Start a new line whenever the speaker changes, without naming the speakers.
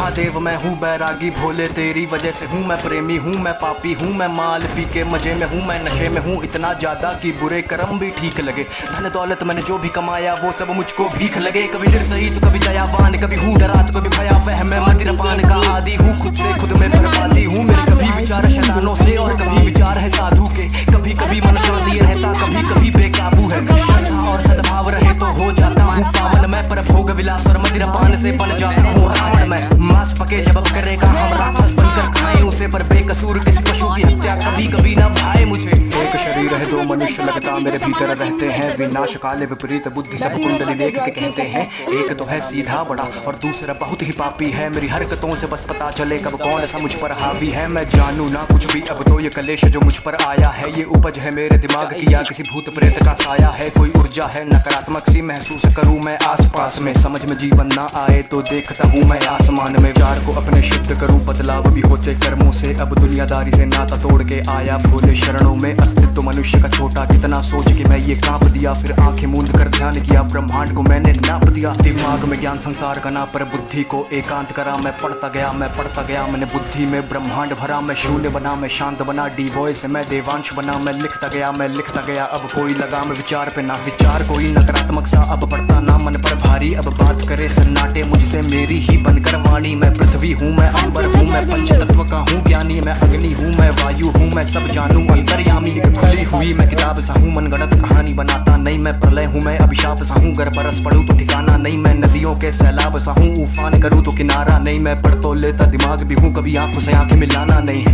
महादेव मैं हूँ बैरागी भोले तेरी वजह से हूँ मैं प्रेमी हूँ मैं पापी हूँ मैं माल पी के मजे में हूँ मैं नशे में हूँ इतना ज्यादा कि बुरे कर्म भी ठीक लगे। धन दौलत मैंने जो भी कमाया वो सब मुझको भीख लगे। कभी निर्दयी तो कभी दयावान कभी हूँ डरा तो कभी भयावह मैं मदिरापान का आदि हूँ खुद से खुद में बर्बादी हूँ। मेरे कभी विचार शैतानों से और कभी विचार है साधु के। कभी कभी मन शांति रहता कभी कभी बेकाबू है। श्रद्धा और सद्भाव रहे तो हो जाता हूँ पावन मैं पर भोग विलास और मदिरापान से बन जाता हूँ रावण मैं। मांस पके जब करेगा हम राक्षस बनकर खाएं उसे पर बेकसूर किसी पशु की हत्या कभी कभी ना भाए मुझे। एक शरीर है दो मनुष्य लगता मेरे भीतर रहते हैं विनाश काले विपरीत बुद्धि सब कुंडली देख के कहते हैं। एक तो है सीधा बड़ा और दूसरा बहुत ही पापी है। मेरी हरकतों से बस पता चले कब कौन सा मुझ पर हावी है। मैं जानू ना कुछ भी अब तो ये कलेश जो मुझ पर आया है ये उपज है मेरे दिमाग की या किसी भूत प्रेत का साया है। कोई ऊर्जा है नकारात्मक सी महसूस करूं मैं आसपास में। समझ में जीवन ना आए तो देखता हूँ मैं आसमान में। विचार को अपने शुद्ध करूं बदलाव भी होते कर्मों से। अब दुनियादारी से नाता तोड़ के आया भोले शरणों में। अस्तित्व मनुष्य का छोटा कितना सोच के मैं ये कांप दिया। फिर आंखें मूंद कर ध्यान किया ब्रह्मांड को मैंने नाप दिया। दिमाग में ज्ञान संसार का ना पर बुद्धि को एकांत करा। मैं पढ़ता गया मैंने बुद्धि में ब्रह्मांड भरा। मैं शून्य बना मैं शांत बना डी वॉइस मैं देवांश बना। मैं लिखता गया अब कोई लगाम विचार पे ना विचार कोई नकारात्मक सा अब पड़ता ना मन पर भारी। अब बात करे सन्नाटे मुझसे मेरी ही बनकर वाणी। मैं पृथ्वी हूँ मैं अंबर हूँ मैं पंच तत्व का हूँ ज्ञानी। मैं अग्नि हूँ मैं वायु हूँ मैं सब जानू अंतर्यामी। खुली हुई मैं किताब सा हूँ मनगढ़ंत कहानी बनाता नहीं। मैं प्रलय हूँ मैं अभिशाप सा हूँ गर बरस पड़ूं तो ठिकाना नहीं। मैं नदियों के सैलाब सा हूँ उफान करूँ तो किनारा नहीं। मैं पढ़ तो लेता दिमाग भी हूँ कभी आंखों से आंखें मिलाना नहीं।